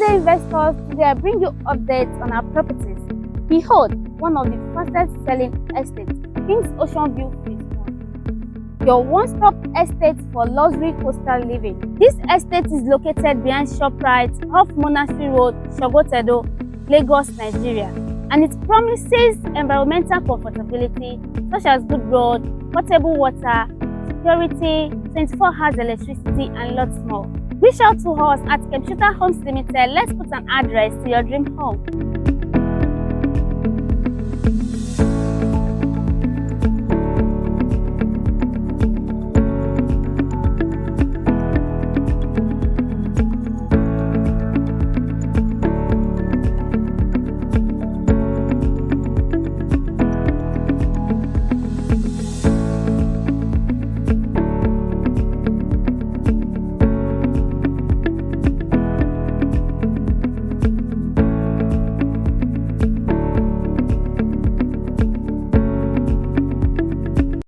day investors, today I bring you updates on our properties. Behold, one of the fastest selling estates, King's Ocean View Phase 1. Your one-stop estate for luxury coastal living. This estate is located behind Shoprite off Monastery Road, Sangotedo, Lagos, Nigeria, and it promises environmental comfortability such as good road, potable water, security, 24 hours electricity, and lots more. Reach out to us at Computer Homes Limited. Let's put an address to your dream home.